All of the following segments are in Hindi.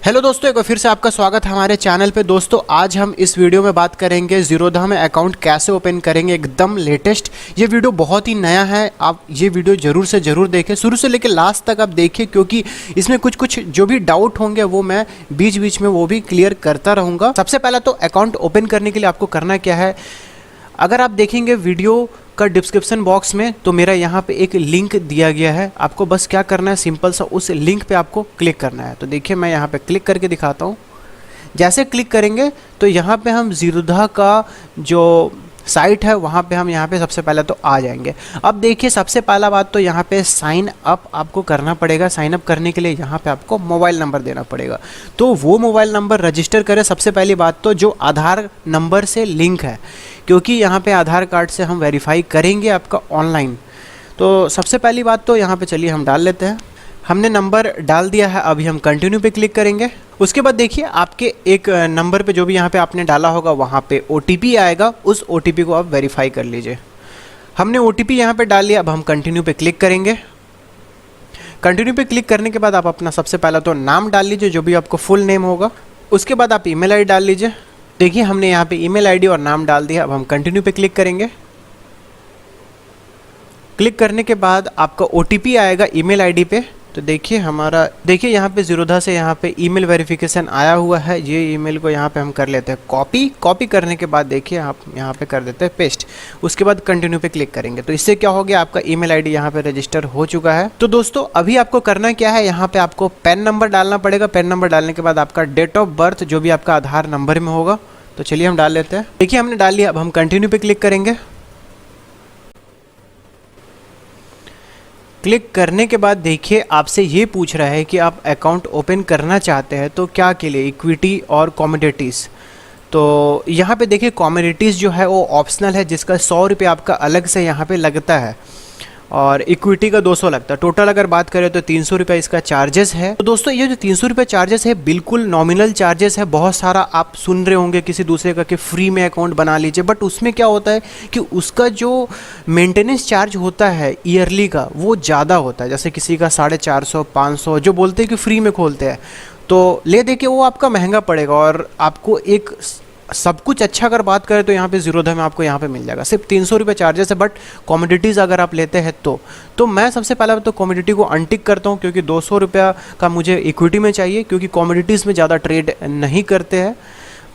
हेलो दोस्तों, एक बार फिर से आपका स्वागत है हमारे चैनल पे। दोस्तों आज हम इस वीडियो में बात करेंगे ज़ीरोधा में अकाउंट कैसे ओपन करेंगे, एकदम लेटेस्ट। ये वीडियो बहुत ही नया है, आप ये वीडियो ज़रूर से ज़रूर देखें, शुरू से लेकर लास्ट तक आप देखिए, क्योंकि इसमें कुछ जो भी डाउट होंगे वो मैं बीच बीच में वो भी क्लियर करता रहूँगा। सबसे पहला तो अकाउंट ओपन करने के लिए आपको करना क्या है, अगर आप देखेंगे वीडियो का डिस्क्रिप्शन बॉक्स में तो मेरा यहाँ पे एक लिंक दिया गया है। आपको बस क्या करना है, सिंपल सा उस लिंक पे आपको क्लिक करना है। तो देखिए मैं यहाँ पे क्लिक करके दिखाता हूँ। जैसे क्लिक करेंगे तो यहाँ पे हम ज़ीरोधा का जो साइट है वहाँ पे हम यहाँ पे सबसे पहले तो आ जाएंगे। अब देखिए सबसे पहला बात तो यहाँ पे साइन अप आपको करना पड़ेगा। साइन अप करने के लिए यहाँ पे आपको मोबाइल नंबर देना पड़ेगा। तो वो मोबाइल नंबर रजिस्टर करें। सबसे पहली बात तो जो आधार नंबर से लिंक है, क्योंकि यहाँ पे आधार कार्ड से हम वेरीफाई करेंगे आपका ऑनलाइन। तो सबसे पहली बात तो यहाँ पे चलिए हम डाल लेते हैं। हमने नंबर डाल दिया है, अभी हम कंटिन्यू पे क्लिक करेंगे। उसके बाद देखिए आपके एक नंबर पे जो भी यहाँ पे आपने डाला होगा वहाँ पे OTP आएगा, उस OTP को आप वेरीफाई कर लीजिए। हमने OTP यहाँ पे डाल लिया, अब हम कंटिन्यू पे क्लिक करेंगे। कंटिन्यू पे क्लिक करने के बाद आप अपना सबसे पहला तो नाम डाल लीजिए, जो भी आपको फुल नेम होगा। उसके बाद आप ईमेल ID डाल लीजिए। देखिए हमने यहाँ पे ईमेल ID और नाम डाल दिया। अब हम कंटिन्यू पे क्लिक करेंगे। क्लिक करने के बाद आपका OTP आएगा ईमेल ID पे। तो देखिए यहाँ पे ज़ीरोधा से यहाँ पे ईमेल वेरिफिकेशन आया हुआ है। ये ईमेल को यहाँ पे हम कर लेते हैं कॉपी करने के बाद देखिए आप यहाँ पे कर देते हैं पेस्ट। उसके बाद कंटिन्यू पे क्लिक करेंगे। तो इससे क्या हो गया, आपका ईमेल ID यहाँ पे रजिस्टर हो चुका है। तो दोस्तों अभी आपको करना क्या है, यहाँ पे आपको पैन नंबर डालना पड़ेगा। पैन नंबर डालने के बाद आपका डेट ऑफ बर्थ जो भी आपका आधार नंबर में होगा, तो चलिए हम डाल लेते हैं। देखिए हमने डाल लिया, अब हम कंटिन्यू पे क्लिक करेंगे। क्लिक करने के बाद देखिए आपसे ये पूछ रहा है कि आप अकाउंट ओपन करना चाहते हैं तो क्या के लिए, इक्विटी और कमोडिटीज़। तो यहाँ पे देखिए कमोडिटीज़ जो है वो ऑप्शनल है, जिसका 100 रुपये आपका अलग से यहाँ पे लगता है और इक्विटी का 200 लगता है। टोटल अगर बात करें तो 300 रुपये इसका चार्जेस है। तो दोस्तों ये जो 300 रुपये चार्जेस है बिल्कुल नॉमिनल चार्जेस है। बहुत सारा आप सुन रहे होंगे किसी दूसरे का कि फ्री में अकाउंट बना लीजिए, बट उसमें क्या होता है कि उसका जो मेंटेनेंस चार्ज होता है ईयरली का वो ज़्यादा होता है। जैसे किसी का 450 500 जो बोलते हैं कि फ्री में खोलते हैं, तो ले दे के वो आपका महंगा पड़ेगा। और आपको एक सब कुछ अच्छा अगर बात करें तो यहाँ पे ज़ीरोधा में आपको यहाँ पे मिल जाएगा। सिर्फ 300 रुपये चार्जेस है, बट कमोडिटीज़ अगर आप लेते हैं तो मैं सबसे पहले तो कमोडिटी को अनटिक करता हूँ, क्योंकि 200 रुपया का मुझे इक्विटी में चाहिए, क्योंकि कमोडिटीज़ में ज़्यादा ट्रेड नहीं करते हैं।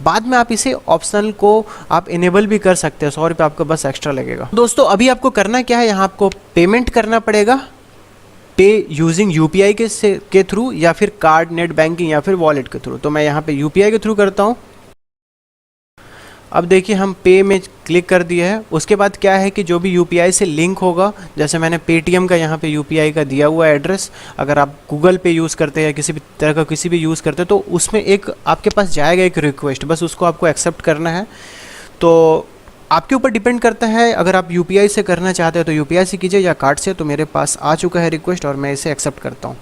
बाद में आप इसे ऑप्शनल को आप इनेबल भी कर सकते हैं, 100 रुपये आपको बस एक्स्ट्रा लगेगा। दोस्तों अभी आपको करना क्या है, यहाँ आपको पेमेंट करना पड़ेगा। पे यूजिंग UPI के थ्रू या फिर कार्ड, नेट बैंकिंग या फिर वॉलेट के थ्रू। तो मैं यहाँ पे UPI के थ्रू करता हूँ। अब देखिए हम पे में क्लिक कर दिया है। उसके बाद क्या है कि जो भी UPI से लिंक होगा, जैसे मैंने पेटीएम का यहाँ पे UPI का दिया हुआ एड्रेस, अगर आप गूगल पे यूज़ करते हैं या किसी भी तरह का किसी भी यूज़ करते हैं तो उसमें एक आपके पास जाएगा एक रिक्वेस्ट, बस उसको आपको एक्सेप्ट करना है। तो आपके ऊपर डिपेंड करता है, अगर आप UPI से करना चाहते हैं तो UPI से कीजिए या कार्ड से। तो मेरे पास आ चुका है रिक्वेस्ट और मैं इसे एक्सेप्ट करता हूँ।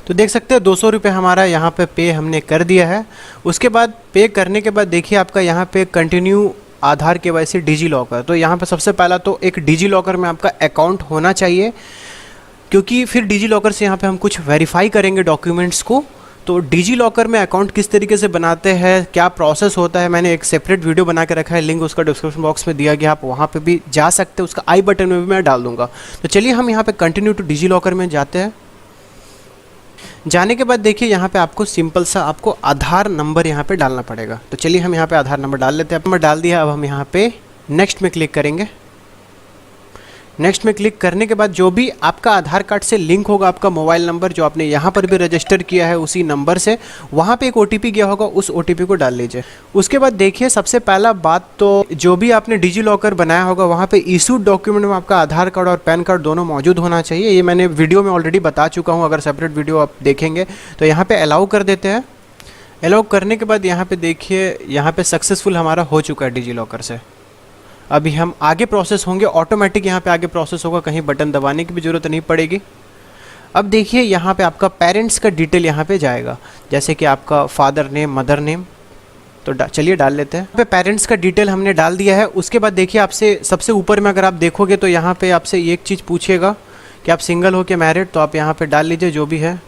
तो देख सकते हैं 200 रुपये हमारा यहाँ पे हमने कर दिया है। उसके बाद पे करने के बाद देखिए आपका यहाँ पे कंटिन्यू आधार KYC डिजी लॉकर। तो यहाँ पे सबसे पहला तो एक डिजी लॉकर में आपका अकाउंट होना चाहिए, क्योंकि फिर डिजी लॉकर से यहाँ पे हम कुछ वेरीफाई करेंगे डॉक्यूमेंट्स को। तो डिजी लॉकर में अकाउंट किस तरीके से बनाते हैं, क्या प्रोसेस होता है, मैंने एक सेपरेट वीडियो बना के रखा है, लिंक उसका डिस्क्रिप्शन बॉक्स में दिया गया, आप वहाँ पे भी जा सकते हैं, उसका आई बटन में भी मैं डाल दूँगा। तो चलिए हम यहाँ पे कंटिन्यू टू डिजी लॉकर में जाते हैं। जाने के बाद देखिए यहाँ पे आपको सिंपल सा आपको आधार नंबर यहाँ पे डालना पड़ेगा। तो चलिए हम यहाँ पे आधार नंबर डाल लेते हैं। नंबर डाल दिया, अब हम यहाँ पे नेक्स्ट में क्लिक करेंगे। नेक्स्ट में क्लिक करने के बाद जो भी आपका आधार कार्ड से लिंक होगा, आपका मोबाइल नंबर जो आपने यहाँ पर भी रजिस्टर किया है उसी नंबर से, वहाँ पे एक OTP गया होगा, उस OTP को डाल लीजिए। उसके बाद देखिए सबसे पहला बात तो जो भी आपने डिजी लॉकर बनाया होगा वहाँ पे इशूड डॉक्यूमेंट में आपका आधार कार्ड और पैन कार्ड दोनों मौजूद होना चाहिए। ये मैंने वीडियो में ऑलरेडी बता चुका हूँ, अगर सेपरेट वीडियो आप देखेंगे तो यहाँ पर अलाउ कर देते हैं। अलाउ करने के बाद यहाँ पर देखिए यहाँ पर सक्सेसफुल हमारा हो चुका है डिजी लॉकर से। अभी हम आगे प्रोसेस होंगे, ऑटोमेटिक यहाँ पे आगे प्रोसेस होगा, कहीं बटन दबाने की भी ज़रूरत नहीं पड़ेगी। अब देखिए यहाँ पे आपका पेरेंट्स का डिटेल यहाँ पे जाएगा, जैसे कि आपका फादर नेम, मदर नेम। तो चलिए डाल लेते हैं। यहाँ पे पेरेंट्स का डिटेल हमने डाल दिया है। उसके बाद देखिए आपसे सबसे ऊपर में अगर आप देखोगे तो यहाँ पे आपसे एक चीज़ पूछेगा कि आप सिंगल हो के मैरिड, तो आप यहाँ पे डाल लीजिए जो भी है।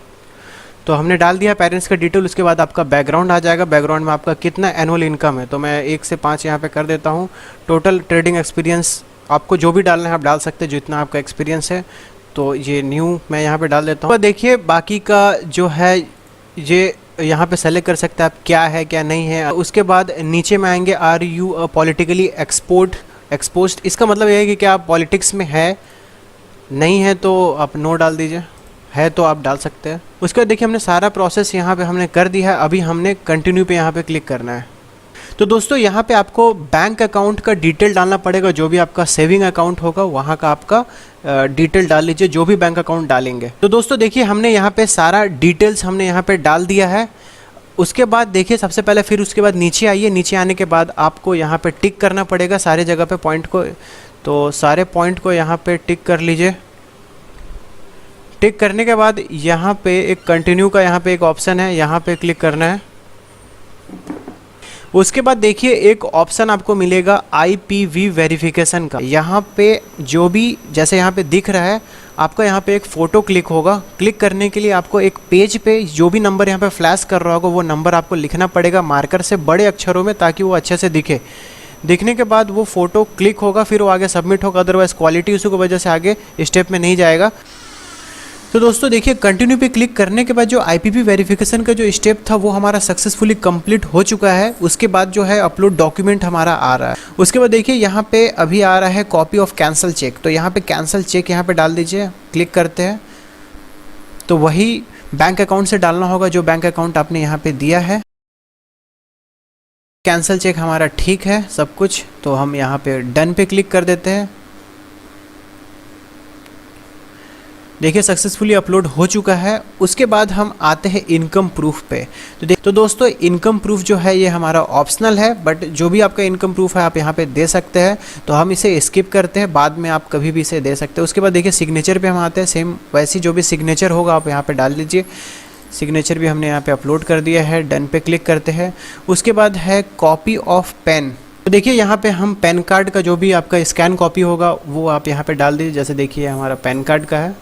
तो हमने डाल दिया पेरेंट्स का डिटेल। उसके बाद आपका बैकग्राउंड आ जाएगा, बैकग्राउंड में आपका कितना एनुअल इनकम है, तो मैं 1 से 5 यहाँ पे कर देता हूँ। टोटल ट्रेडिंग एक्सपीरियंस आपको जो भी डालना है आप डाल सकते हैं, जितना आपका एक्सपीरियंस है। तो ये न्यू मैं यहाँ पे डाल देता हूँ। तो देखिए बाकी का जो है ये यहाँ पे सेलेक्ट कर सकते हैं आप क्या है क्या नहीं है। उसके बाद नीचे में आएंगे, आर यू पॉलिटिकली एक्सपोज्ड। इसका मतलब ये है कि क्या आप पॉलिटिक्स में है, नहीं है तो आप नो डाल दीजिए, है तो आप डाल सकते हैं। उसके बाद देखिए हमने सारा प्रोसेस यहाँ पे हमने कर दिया है। अभी हमने कंटिन्यू पे यहाँ पे क्लिक करना है। तो दोस्तों यहाँ पे आपको बैंक अकाउंट का डिटेल डालना पड़ेगा, जो भी आपका सेविंग अकाउंट होगा वहाँ का आपका डिटेल डाल लीजिए, जो भी बैंक अकाउंट डालेंगे। तो दोस्तों देखिए हमने यहाँ पे सारा डिटेल्स हमने यहाँ पे डाल दिया है। उसके बाद देखिए सबसे पहले फिर उसके बाद नीचे आइए। नीचे आने के बाद आपको यहाँ पे टिक करना पड़ेगा सारे जगह पे पॉइंट को। तो सारे पॉइंट को यहाँ पे टिक कर लीजिए। टिक करने के बाद यहाँ पे एक कंटिन्यू का यहाँ पे एक ऑप्शन है, यहाँ पे क्लिक करना है। उसके बाद देखिए एक ऑप्शन आपको मिलेगा IPV वेरिफिकेशन का। यहाँ पे जो भी जैसे यहाँ पे दिख रहा है आपका, यहाँ पे एक फ़ोटो क्लिक होगा। क्लिक करने के लिए आपको एक पेज पे जो भी नंबर यहाँ पे फ्लैश कर रहा होगा वो नंबर आपको लिखना पड़ेगा मार्कर से बड़े अक्षरों में, ताकि वो अच्छे से दिखे। दिखने के बाद वो फ़ोटो क्लिक होगा, फिर वो आगे सबमिट होगा। अदरवाइज़ क्वालिटी इशू की वजह से आगे स्टेप में नहीं जाएगा। तो दोस्तों देखिए कंटिन्यू पे क्लिक करने के बाद जो IPV वेरिफिकेशन का जो स्टेप था वो हमारा सक्सेसफुली कंप्लीट हो चुका है। उसके बाद जो है अपलोड डॉक्यूमेंट हमारा आ रहा है। उसके बाद देखिए यहाँ पे अभी आ रहा है कॉपी ऑफ कैंसल चेक। तो यहाँ पे कैंसल चेक यहाँ पे डाल दीजिए, क्लिक करते हैं। तो वही बैंक अकाउंट से डालना होगा जो बैंक अकाउंट आपने यहाँ पे दिया है। कैंसल चेक हमारा ठीक है सब कुछ, तो हम यहाँ पे डन पे क्लिक कर देते हैं। देखिए सक्सेसफुली अपलोड हो चुका है। उसके बाद हम आते हैं इनकम प्रूफ पे। तो दोस्तों इनकम प्रूफ जो है ये हमारा ऑप्शनल है, बट जो भी आपका इनकम प्रूफ है आप यहाँ पे दे सकते हैं। तो हम इसे स्किप करते हैं, बाद में आप कभी भी इसे दे सकते हैं। उसके बाद देखिए सिग्नेचर पे हम आते हैं। सेम वैसी जो भी सिग्नेचर होगा आप यहाँ पे डाल दीजिए। सिग्नेचर भी हमने यहाँ पे अपलोड कर दिया है। डन पे क्लिक करते हैं। उसके बाद है कॉपी ऑफ पेन। तो देखिए यहाँ पे हम पैन कार्ड का जो भी आपका स्कैन कॉपी होगा वो आप यहाँ पे डाल दीजिए। जैसे देखिए हमारा पैन कार्ड का है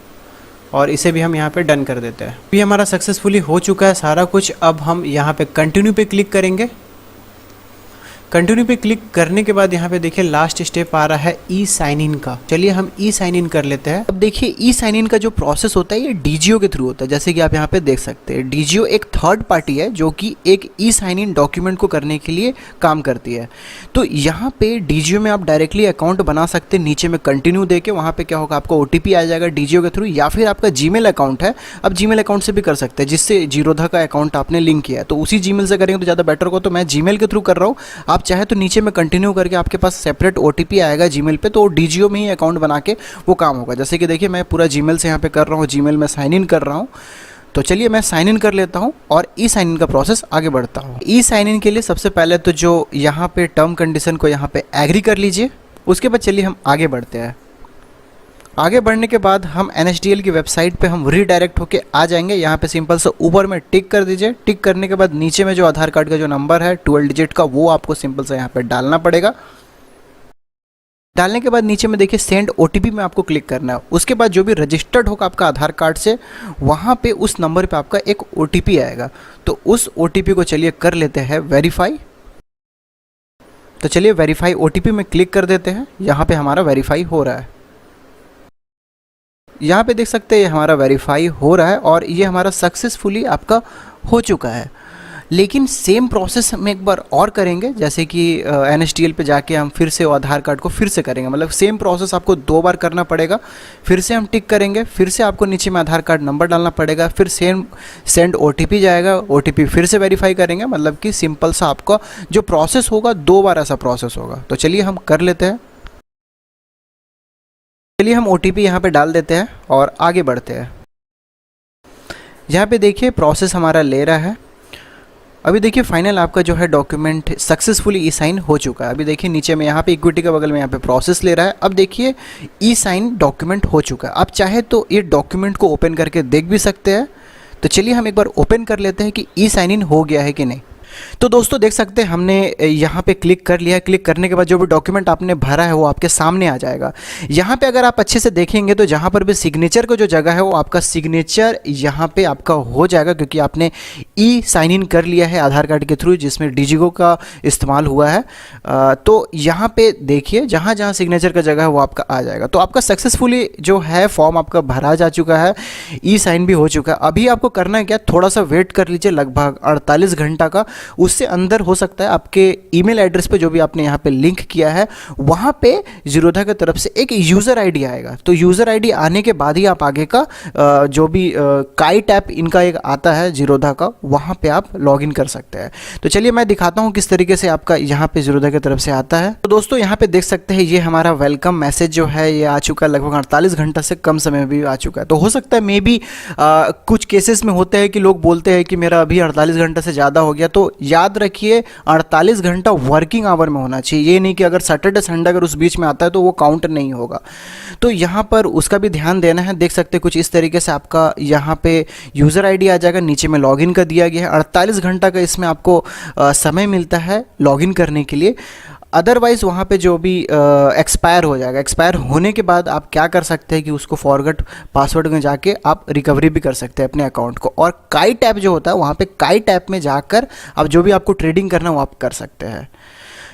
और इसे भी हम यहाँ पे डन कर देते हैं। अभी हमारा सक्सेसफुली हो चुका है सारा कुछ। अब हम यहाँ पे कंटिन्यू पे क्लिक करेंगे। कंटिन्यू पे क्लिक करने के बाद यहाँ पे देखिए लास्ट स्टेप आ रहा है ई साइन इन का। चलिए हम ई साइन इन कर लेते हैं। अब देखिए ई साइन इन का जो प्रोसेस होता है ये डीजीओ के थ्रू होता है। जैसे कि आप यहाँ पे देख सकते हैं डीजीओ एक थर्ड पार्टी है जो कि एक ई साइन इन डॉक्यूमेंट को करने के लिए काम करती है। तो यहाँ पे डीजीओ में आप डायरेक्टली अकाउंट बना सकते हैं। नीचे में कंटिन्यू दे के वहाँ पे क्या होगा आपको OTP आ जाएगा डीजीओ के थ्रू, या फिर आपका जीमेल अकाउंट है आप जीमेल अकाउंट से भी कर सकते हैं, जिससे जीरोधा का अकाउंट आपने लिंक किया है। तो उसी जीमेल से करेंगे तो ज़्यादा बेटर होगा। तो मैं जीमेल के थ्रू कर रहा हूँ। आप चाहे तो नीचे में कंटिन्यू करके आपके पास सेपरेट OTP आएगा जीमेल पे, तो डीजीओ में ही अकाउंट बना के वो काम होगा। जैसे कि देखिए मैं पूरा जीमेल से यहाँ पे कर रहा हूँ, जीमेल में साइन इन कर रहा हूँ। तो चलिए मैं साइन इन कर लेता हूँ और ई साइन इन का प्रोसेस आगे बढ़ता हूँ। ई साइन इन के लिए सबसे पहले तो जो यहाँ पे टर्म कंडीशन को यहाँ पे एग्री कर लीजिए। उसके बाद चलिए हम आगे बढ़ते हैं। आगे बढ़ने के बाद हम NSDL की वेबसाइट पे हम रीडायरेक्ट होके आ जाएंगे। यहाँ पे सिंपल से ऊपर में टिक कर दीजिए। टिक करने के बाद नीचे में जो आधार कार्ड का जो नंबर है 12 डिजिट का वो आपको सिंपल से यहाँ पे डालना पड़ेगा। डालने के बाद नीचे में देखिए सेंड OTP में आपको क्लिक करना है। उसके बाद जो भी रजिस्टर्ड होगा आपका आधार कार्ड से वहाँ पे उस नंबर पे आपका एक OTP आएगा। तो उस OTP को चलिए कर लेते हैं वेरीफाई। तो चलिए वेरीफाई OTP में क्लिक कर देते हैं। यहाँ पे हमारा वेरीफाई हो रहा है। यहाँ पे देख सकते हैं हमारा वेरीफाई हो रहा है और ये हमारा सक्सेसफुली आपका हो चुका है। लेकिन सेम प्रोसेस हम एक बार और करेंगे। जैसे कि NSDL पे जाके हम फिर से आधार कार्ड को फिर से करेंगे, मतलब सेम प्रोसेस आपको 2 बार करना पड़ेगा। फिर से हम टिक करेंगे, फिर से आपको नीचे में आधार कार्ड नंबर डालना पड़ेगा, फिर सेंड OTP जाएगा, OTP फिर से वेरीफाई करेंगे। मतलब कि सिंपल सा आपका जो प्रोसेस होगा 2 बार ऐसा प्रोसेस होगा। तो चलिए हम कर लेते हैं। चलिए हम OTP यहाँ पे डाल देते हैं और आगे बढ़ते हैं। यहाँ पे देखिए प्रोसेस हमारा ले रहा है। अभी देखिए फाइनल आपका जो है डॉक्यूमेंट सक्सेसफुली ई साइन हो चुका है। अभी देखिए नीचे में यहाँ पे इक्विटी के बगल में यहाँ पे प्रोसेस ले रहा है। अब देखिए ई साइन डॉक्यूमेंट हो चुका है। आप चाहे तो ये डॉक्यूमेंट को ओपन करके देख भी सकते हैं। तो चलिए हम एक बार ओपन कर लेते हैं कि ई साइन इन हो गया है कि नहीं। तो दोस्तों देख सकते हैं हमने यहाँ पे क्लिक कर लिया है। क्लिक करने के बाद जो भी डॉक्यूमेंट आपने भरा है वो आपके सामने आ जाएगा। यहाँ पे अगर आप अच्छे से देखेंगे तो जहाँ पर भी सिग्नेचर का जो जगह है वो आपका सिग्नेचर यहाँ पे आपका हो जाएगा, क्योंकि आपने ई साइन इन कर लिया है आधार कार्ड के थ्रू, जिसमें डिजिगो का इस्तेमाल हुआ है। तो यहाँ पे देखिए जहाँ जहाँ सिग्नेचर का जगह है वो आपका आ जाएगा। तो आपका सक्सेसफुली जो है फॉर्म आपका भरा जा चुका है, ई साइन भी हो चुका है। अभी आपको करना है क्या, थोड़ा सा वेट कर लीजिए, लगभग 48 घंटा का। उससे अंदर हो सकता है आपके ईमेल एड्रेस पे जो भी आपने यहाँ पे लिंक किया है वहाँ पे जीरोधा की तरफ से एक यूज़र आईडी आएगा। तो यूज़र आईडी आने के बाद ही आप आगे का जो भी काइट ऐप इनका एक आता है जीरोधा का, वहाँ पे आप लॉगिन कर सकते हैं। तो चलिए मैं दिखाता हूँ किस तरीके से आपका यहाँ पे जीरोधा की तरफ से आता है। तो दोस्तों यहाँ पे देख सकते हैं ये हमारा वेलकम मैसेज जो है ये आ चुका है, लगभग 48 घंटा से कम समय में भी आ चुका है। तो हो सकता है मे बी कुछ केसेस में होते हैं कि लोग बोलते हैं कि मेरा अभी 48 घंटा से ज़्यादा हो गया। तो याद रखिए 48 घंटा वर्किंग आवर में होना चाहिए, ये नहीं कि अगर सैटरडे संडे अगर उस बीच में आता है तो वो काउंट नहीं होगा। तो यहाँ पर उसका भी ध्यान देना है। देख सकते हैं कुछ इस तरीके से आपका यहाँ पे यूज़र आईडी आ जाएगा, नीचे में लॉगिन का दिया गया है। 48 घंटा का इसमें आपको समय मिलता है लॉगिन करने के लिए। अदरवाइज़ वहाँ पे जो भी एक्सपायर हो जाएगा, एक्सपायर होने के बाद आप क्या कर सकते हैं कि उसको फॉरगेट पासवर्ड में जाके आप रिकवरी भी कर सकते हैं अपने अकाउंट को। और काइट ऐप जो होता है वहाँ पे काइट ऐप में जाकर आप जो भी आपको ट्रेडिंग करना है वो आप कर सकते हैं।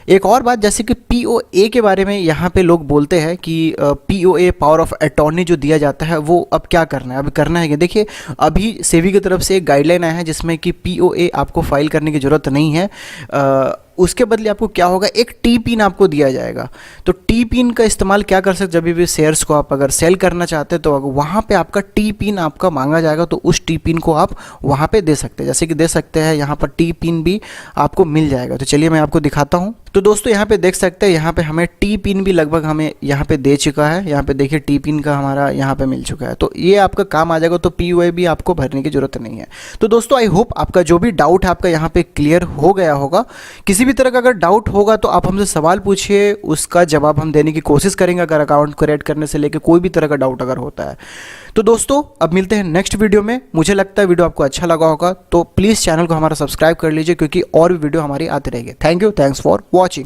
एक और बात, जैसे कि POA के बारे में यहाँ पे लोग बोलते हैं कि POA पावर ऑफ अटॉर्नी जो दिया जाता है वो अब क्या करना है, अब करना है कि देखिए अभी सेबी की तरफ से एक गाइडलाइन आया है जिसमें कि POA आपको फाइल करने की ज़रूरत नहीं है। उसके बदले आपको क्या होगा, एक टी पिन आपको दिया जाएगा। तो टी पिन का इस्तेमाल क्या कर सकते, जब भी शेयर्स को आप अगर सेल करना चाहते हैं तो वहाँ पे आपका टी पिन आपका मांगा जाएगा, तो उस टी पिन को आप वहाँ पे दे सकते हैं। जैसे कि दे सकते हैं यहाँ पर टी पिन भी आपको मिल जाएगा। तो चलिए मैं आपको दिखाता हूँ। तो दोस्तों यहाँ पे देख सकते हैं यहाँ पे हमें टी पिन भी लगभग हमें यहाँ पे दे चुका है। यहाँ पे देखिए टी पिन का हमारा यहाँ पे मिल चुका है, तो ये आपका काम आ जाएगा। तो POA भी आपको भरने की ज़रूरत नहीं है। तो दोस्तों आई होप आपका जो भी डाउट है आपका यहाँ पे क्लियर हो गया होगा। किसी भी तरह का अगर डाउट होगा तो आप हमसे सवाल पूछिए, उसका जवाब हम देने की कोशिश करेंगे, अगर अकाउंट क्रिएट करने से लेकर कोई भी तरह का डाउट अगर होता है। तो दोस्तों अब मिलते हैं नेक्स्ट वीडियो में। मुझे लगता है वीडियो आपको अच्छा लगा होगा, तो प्लीज़ चैनल को हमारा सब्सक्राइब कर लीजिए, क्योंकि और भी वीडियो हमारी आती रहेगी। Thank you, thanks for watching.